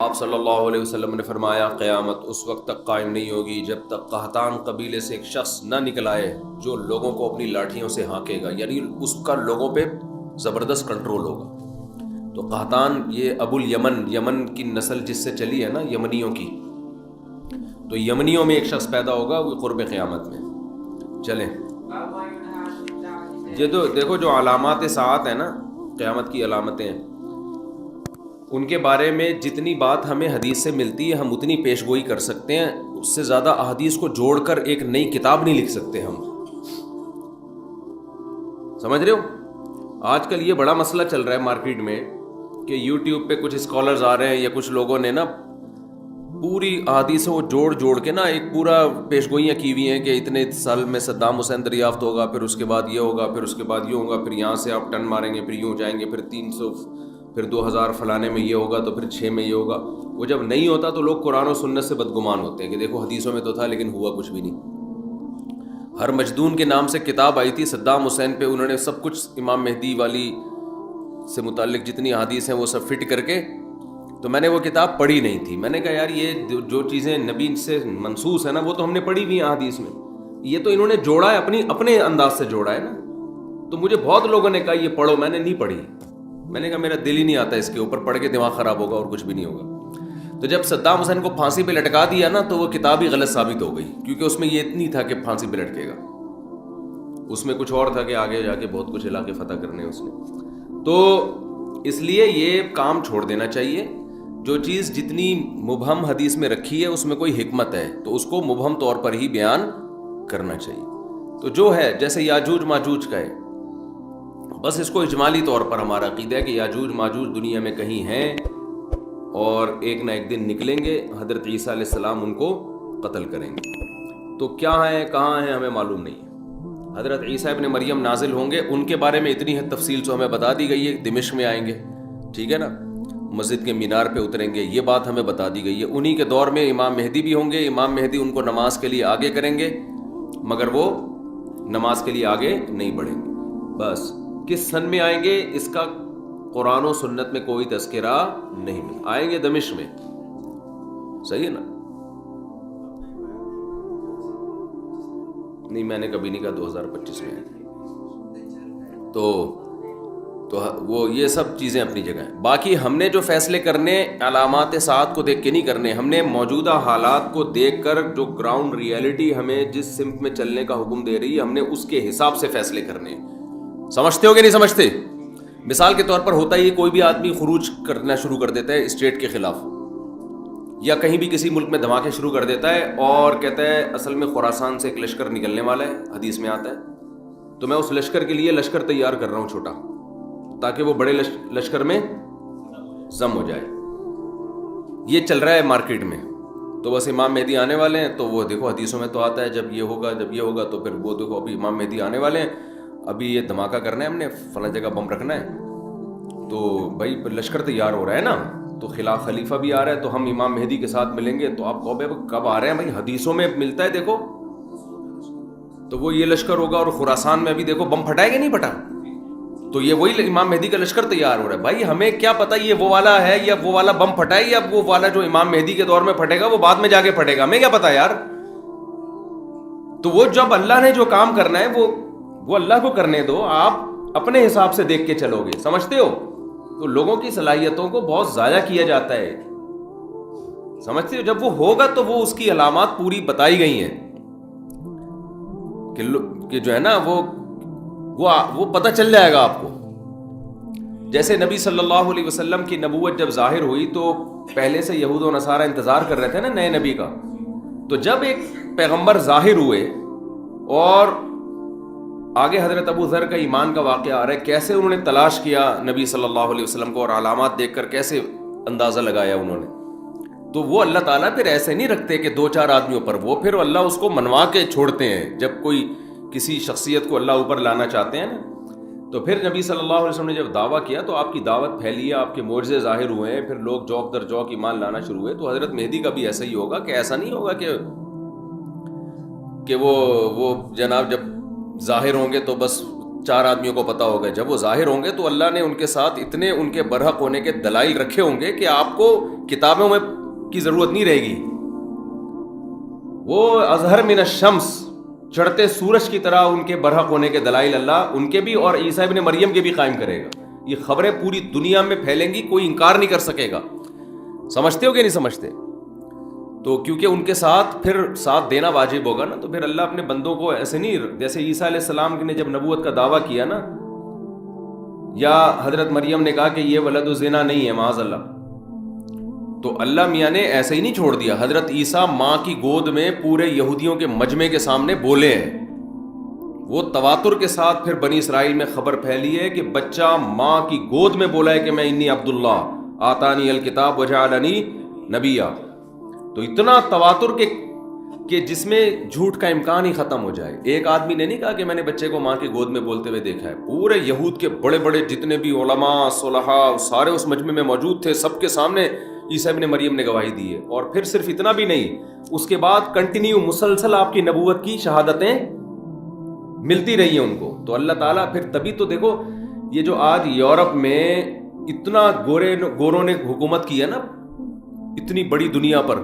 آپ صلی اللہ علیہ وسلم نے فرمایا قیامت اس وقت تک قائم نہیں ہوگی جب تک قحطان قبیلے سے ایک شخص نہ نکل آئے جو لوگوں کو اپنی لاٹھیوں سے ہانکے گا، یعنی اس کا لوگوں پہ زبردست کنٹرول ہوگا۔ تو قحطان یہ ابو الیمن، یمن کی نسل جس سے چلی ہے نا، یمنیوں کی، تو یمنیوں میں ایک شخص پیدا ہوگا وہ قرب قیامت میں۔ چلیں یہ تو دیکھو جو علامات ساعت ہیں نا، قیامت کی علامتیں، ان کے بارے میں جتنی بات ہمیں حدیث سے ملتی ہے ہم اتنی پیش گوئی کر سکتے ہیں، اس سے زیادہ احادیث کو جوڑ کر ایک نئی کتاب نہیں لکھ سکتے ہم، سمجھ رہے ہو؟ آج کل یہ بڑا مسئلہ چل رہا ہے مارکیٹ میں کہ یوٹیوب پہ کچھ اسکالرز آ رہے ہیں یا کچھ لوگوں نے نا پوری احادیث کو جوڑ کے نا ایک پورا پیش گوئیاں کی ہوئی ہیں کہ اتنے سال میں صدام حسین دریافت ہوگا، پھر اس کے بعد یہ ہوگا، پھر اس کے بعد یہ ہوگا، پھر یہاں سے آپ ٹن ماریں گے، پھر یوں جائیں گے، پھر 300، پھر 2000 فلانے میں یہ ہوگا، تو پھر 6 میں یہ ہوگا۔ وہ جب نہیں ہوتا تو لوگ قرآن و سنت سے بدگمان ہوتے ہیں کہ دیکھو حدیثوں میں تو تھا لیکن ہوا کچھ بھی نہیں۔ ہر مجدون کے نام سے کتاب آئی تھی صدام حسین پہ، انہوں نے سب کچھ امام مہدی والی سے متعلق جتنی احادیث ہیں وہ سب فٹ کر کے، تو میں نے وہ کتاب پڑھی نہیں تھی۔ میں نے کہا یار یہ جو چیزیں نبی سے منسوس ہیں نا وہ تو ہم نے پڑھی ہوئی ہیں احادیث میں، یہ تو انہوں نے جوڑا ہے اپنے انداز سے جوڑا ہے نا۔ تو مجھے بہت لوگوں نے کہا یہ پڑھو، میں نے نہیں پڑھی۔ میں نے کہا میرا دل ہی نہیں آتا اس کے اوپر، پڑھ کے دماغ خراب ہوگا اور کچھ بھی نہیں ہوگا۔ تو جب صدام حسین کو پھانسی پہ لٹکا دیا نا تو وہ کتاب ہی غلط ثابت ہو گئی، کیونکہ اس میں یہ اتنی تھا کہ پھانسی پہ لٹکے گا، اس میں کچھ اور تھا کہ آگے جا کے بہت کچھ علاقے فتح کرنے اس نے۔ تو اس لیے یہ کام چھوڑ دینا چاہیے، جو چیز جتنی مبہم حدیث میں رکھی ہے اس میں کوئی حکمت ہے تو اس کو مبہم طور پر ہی بیان کرنا چاہیے۔ تو جو ہے جیسے یاجوج ماجوج کا ہے، بس اس کو اجمالی طور پر ہمارا عقیدہ ہے کہ یاجوج ماجوج دنیا میں کہیں ہیں اور ایک نہ ایک دن نکلیں گے، حضرت عیسیٰ علیہ السلام ان کو قتل کریں گے۔ تو کیا ہیں کہاں ہیں ہمیں معلوم نہیں ہے۔ حضرت عیسیٰ ابن مریم نازل ہوں گے، ان کے بارے میں اتنی حد تفصیل سے ہمیں بتا دی گئی ہے، دمشق میں آئیں گے، ٹھیک ہے نا، مسجد کے مینار پہ اتریں گے، یہ بات ہمیں بتا دی گئی ہے۔ انہی کے دور میں امام مہدی بھی ہوں گے، امام مہدی ان کو نماز کے لیے آگے کریں گے مگر وہ نماز کے لیے آگے نہیں بڑھیں گے۔ بس کس سن میں آئیں گے اس کا قرآن و سنت میں کوئی تذکرہ نہیں ملتا، آئیں گے دمشق میں، صحیح ہے نا؟ نہیں میں نے کبھی نہیں کہا 2025 میں، تو وہ یہ سب چیزیں اپنی جگہ ہیں۔ باقی ہم نے جو فیصلے کرنے علامات ساعت کو دیکھ کے نہیں کرنے، ہم نے موجودہ حالات کو دیکھ کر جو گراؤنڈ ریئلٹی ہمیں جس سمت میں چلنے کا حکم دے رہی ہے ہم نے اس کے حساب سے فیصلے کرنے۔ سمجھتے ہو کہ نہیں سمجھتے؟ مثال کے طور پر ہوتا ہی کوئی بھی آدمی خروج کرنا شروع کر دیتا ہے اسٹیٹ کے خلاف، یا کہیں بھی کسی ملک میں دھماکے شروع کر دیتا ہے اور کہتا ہے اصل میں خراسان سے ایک لشکر نکلنے والا ہے، حدیث میں آتا ہے، تو میں اس لشکر کے لیے لشکر تیار کر رہا ہوں چھوٹا، تاکہ وہ بڑے لشکر میں ضم ہو جائے۔ یہ چل رہا ہے مارکیٹ میں۔ تو بس امام مہدی آنے والے ہیں، تو وہ دیکھو حدیثوں میں تو آتا ہے جب یہ ہوگا تو پھر وہ دیکھو ابھی امام مہدی آنے والے ہیں، ابھی یہ دھماکہ کرنا ہے، ہم نے فلاں جگہ بم رکھنا ہے، تو بھائی لشکر تیار ہو رہا ہے نا، تو خلاف خلیفہ بھی آ رہا ہے، تو ہم امام مہدی کے ساتھ ملیں گے۔ تو آپ کہو بھائی کب آ رہے ہیں؟ بھائی حدیثوں میں ملتا ہے دیکھو، تو وہ یہ لشکر ہوگا، اور خراسان میں ابھی دیکھو بم پھٹائے گا نہیں پھٹا، تو یہ وہی امام مہدی کا لشکر تیار ہو رہا ہے۔ بھائی ہمیں کیا پتہ یہ وہ والا ہے یا وہ والا بم پھٹائے، یا وہ والا جو امام مہدی کے دور میں پھٹے گا وہ بعد میں جا کے پھٹے گا، ہمیں کیا پتہ یار۔ تو وہ جب اللہ نے جو کام کرنا ہے وہ اللہ کو کرنے دو، آپ اپنے حساب سے دیکھ کے چلو گے، سمجھتے ہو؟ تو لوگوں کی صلاحیتوں کو بہت ضائع کیا جاتا ہے، سمجھتے ہو؟ جب وہ ہوگا تو وہ اس کی علامات پوری بتائی گئی ہیں کہ جو ہے نا وہ پتہ چل جائے گا آپ کو۔ جیسے نبی صلی اللہ علیہ وسلم کی نبوت جب ظاہر ہوئی تو پہلے سے یہود و نصارہ انتظار کر رہے تھے نا نئے نبی کا، تو جب ایک پیغمبر ظاہر ہوئے اور آگے حضرت ابو ذر کا ایمان کا واقعہ آ رہا ہے، کیسے انہوں نے تلاش کیا نبی صلی اللہ علیہ وسلم کو اور علامات دیکھ کر کیسے اندازہ لگایا انہوں نے۔ تو وہ اللہ تعالیٰ پھر ایسے نہیں رکھتے کہ 2-4 آدمیوں پر، وہ پھر اللہ اس کو منوا کے چھوڑتے ہیں جب کوئی کسی شخصیت کو اللہ اوپر لانا چاہتے ہیں نا۔ تو پھر نبی صلی اللہ علیہ وسلم نے جب دعویٰ کیا تو آپ کی دعوت پھیلی ہے، آپ کے معجزے ظاہر ہوئے ہیں، پھر لوگ جوک در جوک ایمان لانا شروع ہوئے۔ تو حضرت مہدی کا بھی ایسا ہی ہوگا کہ ایسا نہیں ہوگا کہ وہ جناب جب ظاہر ہوں گے تو بس 4 آدمیوں کو پتا ہوگا. جب وہ ظاہر ہوں گے تو اللہ نے ان کے ساتھ اتنے ان کے برحق ہونے کے دلائل رکھے ہوں گے کہ آپ کو کتابوں میں کی ضرورت نہیں رہے گی. وہ اظہر من الشمس، چڑھتے سورج کی طرح ان کے برحق ہونے کے دلائل اللہ ان کے بھی اور عیسیٰ ابن مریم کے بھی قائم کرے گا. یہ خبریں پوری دنیا میں پھیلیں گی، کوئی انکار نہیں کر سکے گا. سمجھتے ہو کہ نہیں سمجھتے؟ تو کیونکہ ان کے ساتھ پھر ساتھ دینا واجب ہوگا نا، تو پھر اللہ اپنے بندوں کو ایسے نہیں، جیسے عیسیٰ علیہ السلام نے جب نبوت کا دعویٰ کیا نا، یا حضرت مریم نے کہا کہ یہ ولد الزنا نہیں ہے معاذ اللہ، تو اللہ میاں نے ایسے ہی نہیں چھوڑ دیا. حضرت عیسیٰ ماں کی گود میں پورے یہودیوں کے مجمع کے سامنے بولے ہیں. وہ تواتر کے ساتھ پھر بنی اسرائیل میں خبر پھیلی ہے کہ بچہ ماں کی گود میں بولا ہے کہ میں انی عبداللہ آتانی الکتاب وجعلنی نبیا. تو اتنا تواتر کہ جس میں جھوٹ کا امکان ہی ختم ہو جائے. ایک آدمی نے نہیں کہا کہ میں نے بچے کو ماں کی گود میں بولتے ہوئے دیکھا ہے. پورے یہود کے بڑے بڑے جتنے بھی علماء صلحاء سارے اس مجمع میں موجود تھے، سب کے سامنے عیسیٰ ابن مریم نے گواہی دی ہے. اور پھر صرف اتنا بھی نہیں، اس کے بعد کنٹینیو مسلسل آپ کی نبوت کی شہادتیں ملتی رہی ہیں ان کو. تو اللہ تعالیٰ پھر تبھی تو دیکھو یہ جو آج یورپ میں اتنا گوروں نے حکومت کی ہے نا اتنی بڑی دنیا پر،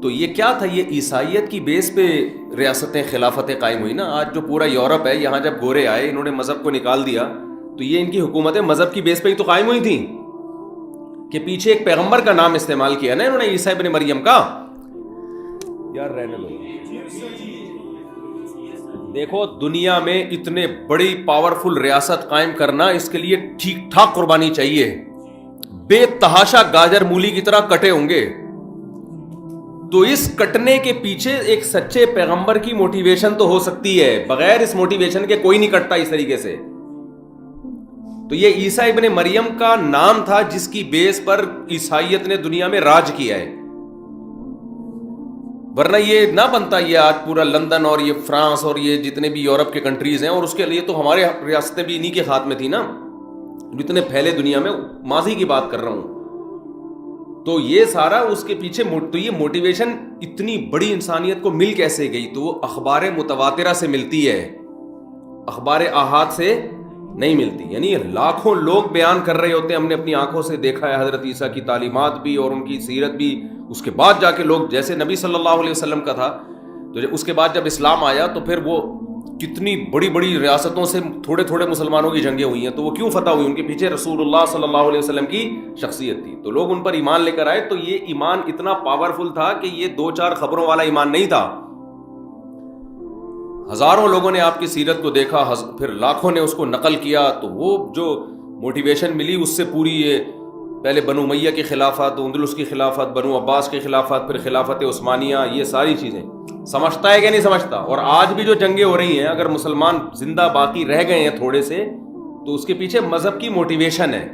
تو یہ کیا تھا؟ یہ عیسائیت کی بیس پہ ریاستیں خلافتیں قائم ہوئی نا. آج جو پورا یورپ ہے، یہاں جب گورے آئے انہوں نے مذہب کو نکال دیا، تو یہ ان کی حکومتیں مذہب کی بیس پہ ہی تو قائم ہوئی تھیں کہ پیچھے ایک پیغمبر کا نام استعمال کیا نا انہوں نے، عیسیٰ ابن مریم کا. یار رہنے دو. دیکھو دنیا میں اتنے بڑی پاورفل ریاست قائم کرنا، اس کے لیے ٹھیک ٹھاک قربانی چاہیے. بے تحاشا گاجر مولی کی طرح کٹے ہوں گے. تو اس کٹنے کے پیچھے ایک سچے پیغمبر کی موٹیویشن تو ہو سکتی ہے، بغیر اس موٹیویشن کے کوئی نہیں کٹتا اس طریقے سے. تو یہ عیسیٰ ابن مریم کا نام تھا جس کی بیس پر عیسائیت نے دنیا میں راج کیا ہے، ورنہ یہ نہ بنتا. یہ آج پورا لندن اور یہ فرانس اور یہ جتنے بھی یورپ کے کنٹریز ہیں، اور اس کے لیے تو ہمارے ریاستیں بھی انہی کے ہاتھ میں تھی نا، جتنے پھیلے دنیا میں. ماضی کی بات کر رہا ہوں. تو یہ سارا اس کے پیچھے تو یہ موٹیویشن اتنی بڑی انسانیت کو مل کیسے گئی؟ تو وہ اخبار متواترہ سے ملتی ہے، اخبار آحاد سے نہیں ملتی. یعنی لاکھوں لوگ بیان کر رہے ہوتے ہیں ہم نے اپنی آنکھوں سے دیکھا ہے حضرت عیسیٰ کی تعلیمات بھی اور ان کی سیرت بھی. اس کے بعد جا کے لوگ، جیسے نبی صلی اللہ علیہ وسلم کا تھا، تو اس کے بعد جب اسلام آیا تو پھر وہ کتنی بڑی بڑی ریاستوں سے تھوڑے تھوڑے مسلمانوں کی جنگیں ہوئی ہیں. تو وہ کیوں فتح ہوئی؟ ان کے پیچھے رسول اللہ صلی اللہ علیہ وسلم کی شخصیت تھی. تو لوگ ان پر ایمان لے کر آئے. تو یہ ایمان اتنا پاورفل تھا کہ یہ 2-4 خبروں والا ایمان نہیں تھا. ہزاروں لوگوں نے آپ کی سیرت کو دیکھا، پھر لاکھوں نے اس کو نقل کیا. تو وہ جو موٹیویشن ملی اس سے پوری یہ پہلے بنو امیہ کی خلافت، اندلس کی خلافت، بنو عباس کی خلافت، پھر خلافت عثمانیہ، یہ ساری چیزیں سمجھتا ہے کہ نہیں سمجھتا؟ اور آج بھی جو جنگیں ہو رہی ہیں، اگر مسلمان زندہ باقی رہ گئے ہیں تھوڑے سے، تو اس کے پیچھے مذہب کی موٹیویشن ہے.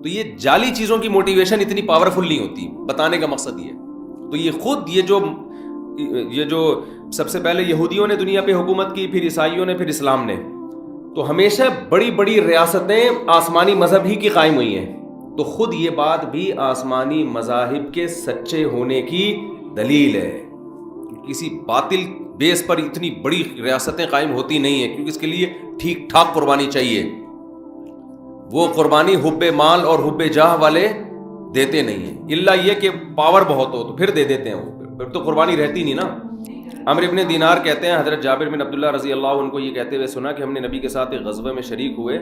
تو یہ جعلی چیزوں کی موٹیویشن اتنی پاورفل نہیں ہوتی. بتانے کا مقصد یہ. تو یہ خود یہ جو سب سے پہلے یہودیوں نے دنیا پہ حکومت کی، پھر عیسائیوں نے، پھر اسلام نے، تو ہمیشہ بڑی بڑی ریاستیں آسمانی مذہب ہی کی قائم ہوئی ہیں. تو خود یہ بات بھی آسمانی مذاہب کے سچے ہونے کی دلیل ہے. کسی باطل بیس پر اتنی بڑی ریاستیں قائم ہوتی نہیں ہیں، کیونکہ اس کے لیے ٹھیک ٹھاک قربانی چاہیے. وہ قربانی حب مال اور حب جاہ والے دیتے نہیں ہیں، الا یہ کہ پاور بہت ہو تو پھر دے دیتے ہیں. وہ پھر تو قربانی رہتی نہیں نا. عمرو ابن دینار کہتے ہیں حضرت جابر بن عبداللہ رضی اللہ عنہ کو یہ کہتے ہوئے سنا کہ ہم نے نبی کے ساتھ ایک غزوے میں شریک ہوئے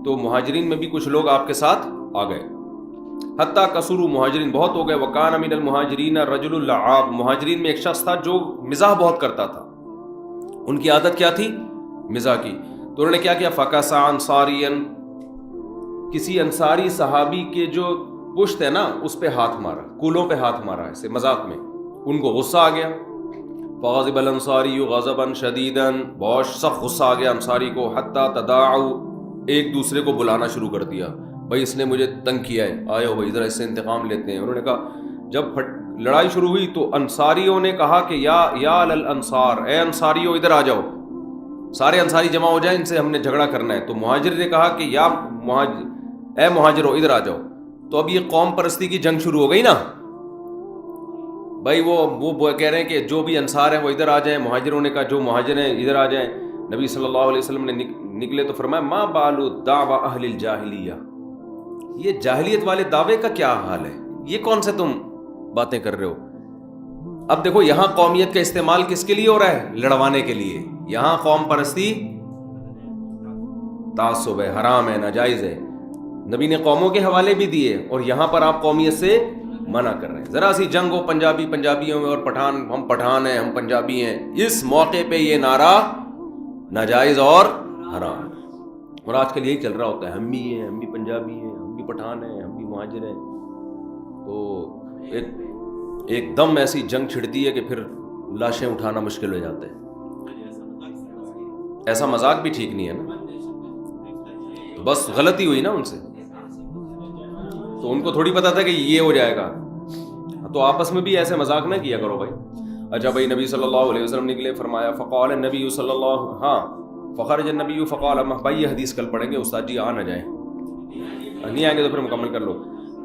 تو مہاجرین میں بھی کچھ لوگ آپ کے ساتھ آ گئے، حتیٰ کثروا، مہاجرین بہت ہو گئے. وکان من المہاجرین الرجل اللعاب، مہاجرین میں ایک شخص تھا جو مزاح بہت کرتا تھا. ان کی عادت کیا تھی؟ مزاح کی. تو انہوں نے کیا کیا؟ فکسا انصاریا، کسی انصاری صحابی کے جو پشت ہے نا اس پہ ہاتھ مارا، کولوں پہ ہاتھ مارا ایسے مذاق میں. ان کو غصہ آ گیا. فغضب الانصاری غضبا شدیدا، بہت سخت غصہ آ گیا انصاری کو. حتی تداعوا، ایک دوسرے کو بلانا شروع کر دیا، بھائی اس نے مجھے تنگ کیا ہے، آئے ہو بھائی ذرا اس سے انتقام لیتے ہیں. انہوں نے کہا، جب لڑائی شروع ہوئی تو انصاریوں نے کہا کہ یا الانصار، اے انصاریوں ادھر آ جاؤ. سارے انصاری جمع ہو جائیں، ان سے ہم نے جھگڑا کرنا ہے. تو مہاجر نے کہا کہ اے مہاجروں ادھر آ جاؤ. تو اب یہ قوم پرستی کی جنگ شروع ہو گئی نا بھائی. وہ کہہ رہے ہیں کہ جو بھی انصار ہیں وہ ادھر آ جائیں. مہاجروں نے کہا جو مہاجر ہیں ادھر آ جائیں. نبی صلی اللہ علیہ وسلم نے نکلے تو فرمایا ما بالو دعوی اہل الجاہلیہ، یہ جاہلیت والے دعوے کا کیا حال ہے، یہ کون سے تم باتیں کر رہے ہو. اب دیکھو یہاں قومیت کا استعمال کس کے لیے ہو رہا ہے؟ لڑوانے کے لیے. یہاں قوم پرستی تعصب ہے، حرام ہے، ناجائز ہے. نبی نے قوموں کے حوالے بھی دیے اور یہاں پر آپ قومیت سے منع کر رہے ہیں. ذرا سی جنگ ہو پنجابیوں میں اور پٹھان، ہم پٹھان ہیں، ہم پنجابی ہیں، اس موقع پہ یہ نعرہ ناجائز اور حرام. اور آج کل یہی چل رہا ہوتا ہے، ہم بھی ہیں، ہم بھی پنجابی ہیں، ہم بھی پٹھان ہیں، ہم بھی مہاجر ہیں. تو ایک دم ایسی جنگ چھڑتی ہے کہ پھر لاشیں اٹھانا مشکل ہو جاتا ہے. ایسا مذاق بھی ٹھیک نہیں ہے نا. تو بس غلطی ہوئی نا ان سے، تو ان کو تھوڑی پتا تھا کہ یہ ہو جائے گا. تو آپس میں بھی ایسے مذاق نہ کیا کرو بھائی. اچھا بھائی، نبی صلی اللہ علیہ وسلم نکلے، فرمایا فقال النبی صلی اللہ، ہاں فخرج النبی فقال، بھائی یہ حدیث کل پڑھیں گے، استاد جی آ نہ جائیں، نہیں آئیں گے تو پھر مکمل کر لو.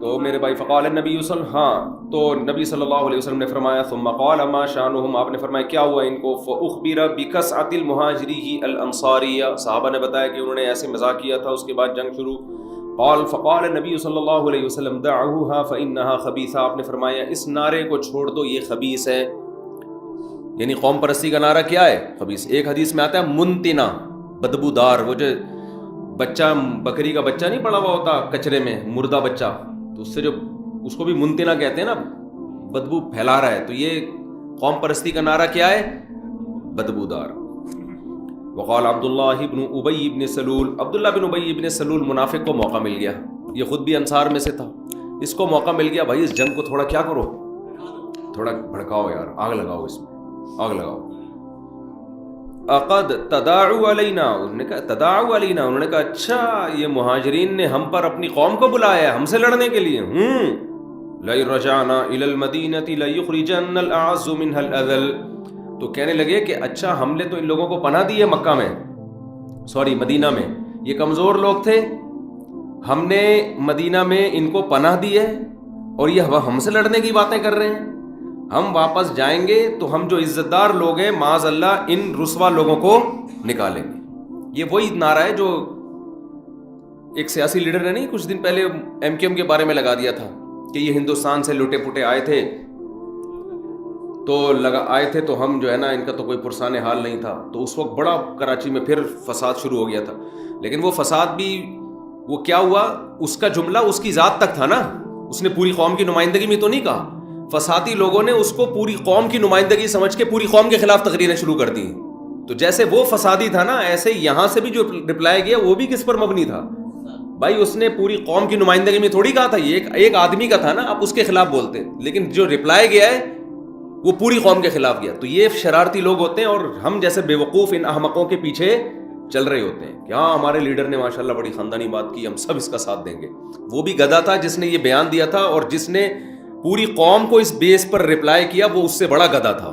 تو میرے بھائی فقال النبی تو نبی صلی اللہ علیہ وسلم نے فرمایا ثم قال ما شانهم، آپ نے فرمایا کیا ہوا ان کو؟ فاخبر بکسعۃ المہاجری الانصاریہ، صحابہ نے بتایا کہ انہوں نے ایسے مذاق کیا تھا. اس کے بعد جنگ شروع. فقال النبی صلی اللہ علیہ وسلم دعوها فانها خبیثہ، آپ نے فرمایا اس نعرے کو چھوڑ دو، یہ خبیث ہے. یعنی قوم پرستی کا نعرہ کیا ہے؟ خبیث. ایک حدیث میں آتا ہے منتنا، بدبودار، وہ جو بچہ بکری کا بچہ نہیں پڑا ہوا ہوتا کچرے میں، مردہ بچہ، تو اس سے جو اس کو بھی منتنا کہتے ہیں نا، بدبو پھیلا رہا ہے. تو یہ قوم پرستی کا نعرہ کیا ہے؟ بدبودار. وقال عبداللہ ابن ابی ابن سلول، عبداللہ بن ابی ابن سلول منافق کو موقع مل گیا، یہ خود بھی انصار میں سے تھا، اس کو موقع مل گیا بھائی اس جنگ کو تھوڑا کیا کرو، تھوڑا بھڑکاؤ یار، آگ لگاؤ، اس میں آگ لگاؤ. اقد تداعوا علینا، انہوں نے کہا تداعوا علینا، انہوں نے کہا اچھا یہ مہاجرین نے ہم پر اپنی قوم کو بلایا ہے ہم سے لڑنے کے لیے. لئن رجعنا الى المدینۃ لیخرجن الاعز منها الاذل، تو کہنے لگے کہ اچھا ہم نے تو ان لوگوں کو پناہ دی ہے مکہ میں، مدینہ میں، یہ کمزور لوگ تھے، ہم نے مدینہ میں ان کو پناہ دی ہے اور یہ ہم سے لڑنے کی باتیں کر رہے ہیں. ہم واپس جائیں گے تو ہم جو عزت دار لوگ ہیں معاذ اللہ ان رسوا لوگوں کو نکالیں گے. یہ وہی نعرہ ہے جو ایک سیاسی لیڈر نے نہیں کچھ دن پہلے ایم کیو ایم کے بارے میں لگا دیا تھا کہ یہ ہندوستان سے لٹے پٹے آئے تھے تو ہم جو ہے نا ان کا تو کوئی پرسان حال نہیں تھا. تو اس وقت بڑا کراچی میں پھر فساد شروع ہو گیا تھا. لیکن وہ فساد بھی وہ کیا ہوا، اس کا جملہ اس کی ذات تک تھا نا، اس نے پوری قوم کی نمائندگی میں تو نہیں کہا. فسادی لوگوں نے اس کو پوری قوم کی نمائندگی سمجھ کے پوری قوم کے خلاف تقریریں شروع کر دی. تو جیسے وہ فسادی تھا نا، ایسے یہاں سے بھی جو رپلائی گیا وہ بھی کس پر مبنی تھا بھائی؟ اس نے پوری قوم کی نمائندگی میں تھوڑی کہا تھا، یہ ایک آدمی کا تھا نا، آپ اس کے خلاف بولتے، لیکن جو رپلائی گیا ہے وہ پوری قوم کے خلاف گیا. تو یہ شرارتی لوگ ہوتے ہیں اور ہم جیسے بیوقوف ان احمقوں کے پیچھے چل رہے ہوتے ہیں کہ ہاں ہمارے لیڈر نے ماشاءاللہ بڑی خاندانی بات کی، ہم سب اس کا ساتھ دیں گے. وہ بھی گدھا تھا جس نے یہ بیان دیا تھا، اور جس نے پوری قوم کو اس بیس پر رپلائی کیا وہ اس سے بڑا گدھا تھا.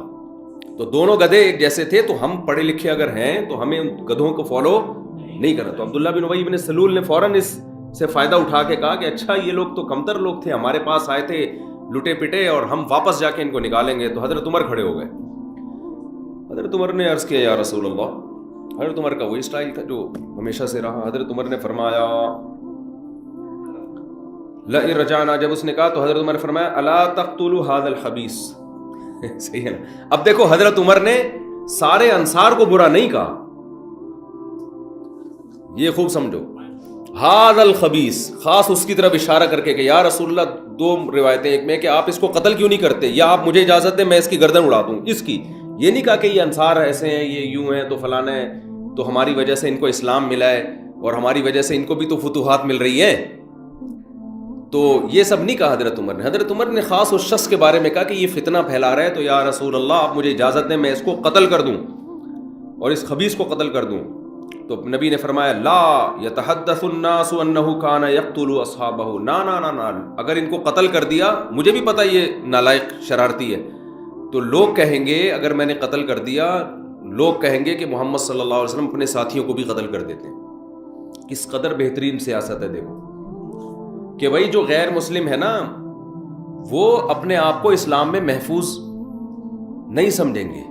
تو دونوں گدھے ایک جیسے تھے. تو ہم پڑھے لکھے اگر ہیں تو ہمیں ان گدھوں کو فالو نہیں کرنا. تو عبداللہ بن ابی بن سلول نے فوراً اس سے فائدہ اٹھا کے کہا کہ اچھا یہ لوگ تو کمتر لوگ تھے، ہمارے پاس آئے تھے لٹے پٹے، اور ہم واپس جا کے ان کو نکالیں گے. تو حضرت عمر کھڑے ہو گئے. حضرت عمر نے عرض کیا یا رسول اللہ، حضرت عمر کا وہی اسٹائل تھا جو ہمیشہ سے رہا. حضرت عمر نے فرمایا لئن رجعنا، جب اس نے کہا تو حضرت عمر نے فرمایا الا تقتلوا هذا الخبيث. صحیح ہے نا. اب دیکھو حضرت عمر نے سارے انصار کو برا نہیں کہا، یہ خوب سمجھو، هذا الخبيث خاص اس کی طرف اشارہ کر کے کہ یا رسول اللہ، دو روایتیں، ایک میں کہ آپ اس کو قتل کیوں نہیں کرتے، یا آپ مجھے اجازت دیں میں اس کی گردن اڑا دوں اس کی. یہ نہیں کہا کہ یہ انصار ایسے ہیں، یہ یوں ہیں تو فلانا ہے، تو ہماری وجہ سے ان کو اسلام ملا ہے اور ہماری وجہ سے ان کو بھی تو فتوحات مل رہی ہیں. تو یہ سب نہیں کہا حضرت عمر نے. حضرت عمر نے خاص اس شخص کے بارے میں کہا کہ یہ فتنہ پھیلا رہا ہے، تو یا رسول اللہ آپ مجھے اجازت دیں میں اس کو قتل کر دوں اور اس خبیث کو قتل کر دوں. تو نبی نے فرمایا لا یتحدث الناس انه كان يقتل اصحابه، نا، اگر ان کو قتل کر دیا، مجھے بھی پتہ یہ نالائق شرارتی ہے، تو لوگ کہیں گے اگر میں نے قتل کر دیا، لوگ کہیں گے کہ محمد صلی اللہ علیہ وسلم اپنے ساتھیوں کو بھی قتل کر دیتے ہیں. کس قدر بہترین سیاست ہے دیکھو کہ بھائی جو غیر مسلم ہے نا وہ اپنے آپ کو اسلام میں محفوظ نہیں سمجھیں گے.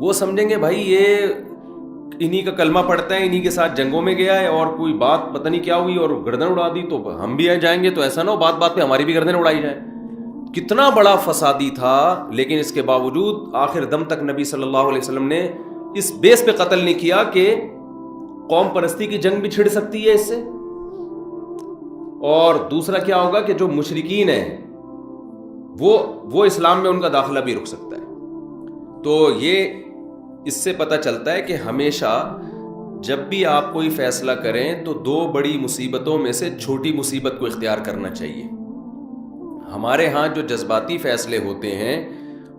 وہ سمجھیں گے بھائی یہ انہی کا کلمہ پڑھتا ہے, انہی کے ساتھ جنگوں میں گیا ہے, اور کوئی بات پتہ نہیں کیا ہوئی اور گردن اڑا دی, تو ہم بھی جائیں گے, تو ایسا نہ ہو بات بات پہ ہماری بھی گردن اڑائی جائے. کتنا بڑا فسادی تھا, لیکن اس کے باوجود آخر دم تک نبی صلی اللہ علیہ وسلم نے اس بیس پہ قتل نہیں کیا کہ قوم پرستی کی جنگ بھی چھڑ سکتی ہے اس سے. اور دوسرا کیا ہوگا کہ جو مشرکین ہیں وہ اسلام میں ان کا داخلہ بھی رک سکتا ہے. تو یہ اس سے پتہ چلتا ہے کہ ہمیشہ جب بھی آپ کوئی فیصلہ کریں تو دو بڑی مصیبتوں میں سے چھوٹی مصیبت کو اختیار کرنا چاہیے. ہمارے ہاں جو جذباتی فیصلے ہوتے ہیں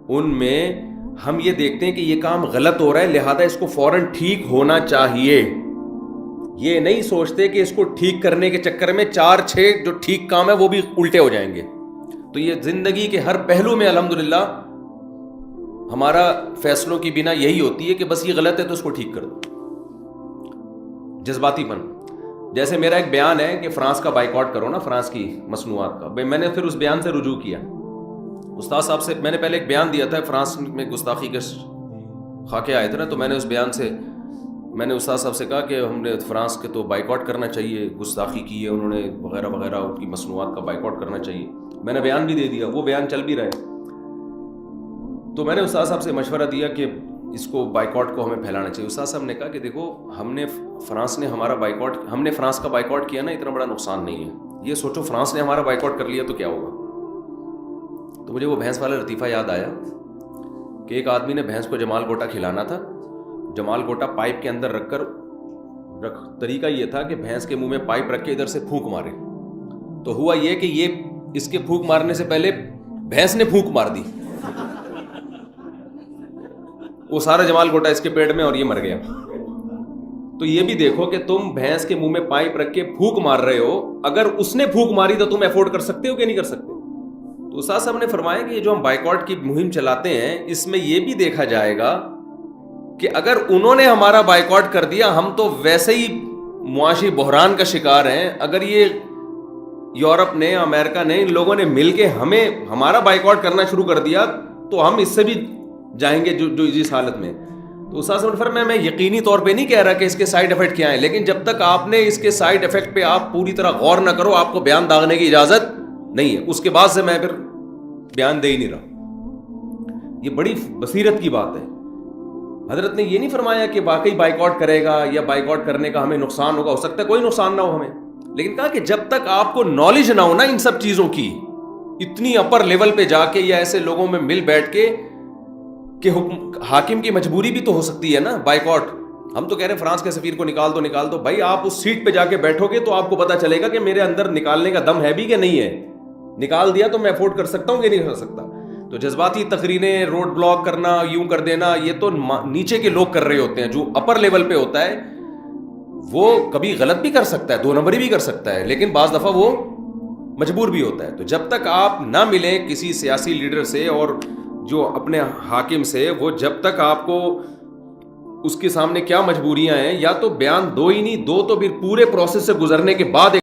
ان میں ہم یہ دیکھتے ہیں کہ یہ کام غلط ہو رہا ہے, لہذا اس کو فوراً ٹھیک ہونا چاہیے. یہ نہیں سوچتے کہ اس کو ٹھیک کرنے کے چکر میں 4-6 جو ٹھیک کام ہے وہ بھی الٹے ہو جائیں گے. تو یہ زندگی کے ہر پہلو میں الحمدللہ ہمارا فیصلوں کی بنا یہی ہوتی ہے کہ بس یہ غلط ہے تو اس کو ٹھیک کر دو. جذباتی پن, جیسے میرا ایک بیان ہے کہ فرانس کا بائیکاٹ کرو نا, فرانس کی مصنوعات کا. میں نے پھر اس بیان سے رجوع کیا. استاد صاحب سے میں نے پہلے ایک بیان دیا تھا, فرانس میں گستاخی کے خاکے آئے تھے نا, تو میں نے اس بیان سے میں نے استاد صاحب سے کہا کہ ہم نے فرانس کے تو بائیکاٹ کرنا چاہیے, گستاخی کی ہے انہوں نے وغیرہ وغیرہ, ان کی مصنوعات کا بائیکاٹ کرنا چاہیے. میں نے بیان بھی دے دیا, وہ بیان چل بھی رہا ہے. تو میں نے استاد صاحب سے مشورہ دیا کہ اس کو بائیکاٹ کو ہمیں پھیلانا چاہیے. استاد صاحب نے کہا کہ دیکھو ہم نے فرانس کا بائیکاٹ کیا نا, اتنا بڑا نقصان نہیں ہے. یہ سوچو فرانس نے ہمارا بائیکاٹ کر لیا تو کیا ہوگا. تو مجھے وہ بھینس والا لطیفہ یاد آیا کہ ایک آدمی نے بھینس کو جمال گوٹا کھلانا تھا. جمال گوٹا پائپ کے اندر رکھ کر طریقہ یہ تھا کہ بھینس کے منہ میں پائپ رکھ کے ادھر سے پھونک مارے. تو ہوا یہ کہ یہ اس کے پھونک مارنے سے پہلے بھینس نے پھونک مار دی, وہ سارا جمال گوٹا اس کے پیٹ میں اور یہ مر گیا. تو یہ بھی دیکھو کہ تم بھینس کے منہ میں پائپ رکھ کے پھونک مار رہے ہو, اگر اس نے پھونک ماری تو تم افورڈ کر سکتے ہو کہ نہیں کر سکتے. تو استاد صاحب نے فرمایا کہ یہ جو ہم بائیکاٹ کی مہم چلاتے ہیں اس میں یہ بھی دیکھا جائے گا کہ اگر انہوں نے ہمارا بائیکاٹ کر دیا ہم تو ویسے ہی معاشی بحران کا شکار ہیں. اگر یہ یورپ نے, امریکہ نے, ان لوگوں نے مل کے ہمارا بائیکاٹ کرنا شروع کر دیا تو ہم اس سے بھی جائیں گے جو اس حالت میں. تو استاد صاحب نے فرمایا میں یقینی طور پہ نہیں کہہ رہا کہ اس کے سائیڈ افیکٹ کیا ہیں, لیکن جب تک آپ نے اس کے سائیڈ افیکٹ پہ آپ پوری طرح غور نہ کرو آپ کو بیان داغنے کی اجازت نہیں ہے. اس کے بعد سے میں پھر بیان دے ہی نہیں رہا. یہ بڑی بصیرت کی بات ہے. حضرت نے یہ نہیں فرمایا کہ واقعی بائیکاٹ کرے گا یا بائیکاٹ کرنے کا ہمیں نقصان ہوگا, ہو سکتا ہے کوئی نقصان نہ ہو ہمیں, لیکن کہا کہ جب تک آپ کو نالج نہ ہو نا ان سب چیزوں کی, اتنی اپر لیول پہ جا کے یا ایسے لوگوں میں مل بیٹھ کے کہ حاکم کی مجبوری بھی تو ہو سکتی ہے نا بائیکاٹ. ہم تو کہہ رہے ہیں فرانس کے سفیر کو نکال دو بھائی, آپ اس سیٹ پہ جا کے بیٹھو گے تو آپ کو پتا چلے گا کہ میرے اندر نکالنے کا دم ہے بھی کہ نہیں ہے. نکال دیا تو میں افورڈ کر سکتا ہوں کہ نہیں کر سکتا. تو جذباتی تقریریں, روڈ بلاک کرنا, یوں کر دینا, یہ تو نیچے کے لوگ کر رہے ہوتے ہیں. جو اپر لیول پہ ہوتا ہے وہ کبھی غلط بھی کر سکتا ہے, 2 نمبری بھی کر سکتا ہے, لیکن بعض دفعہ وہ مجبور بھی ہوتا ہے. تو جب تک آپ نہ ملیں کسی سیاسی لیڈر سے اور جو اپنے حاکم سے, وہ جب تک آپ کو اس کے سامنے کیا مجبوریاں ہیں, یا تو بیان دو ہی نہیں, دو تو پھر پورے پروسیس سے گزرنے کے بعد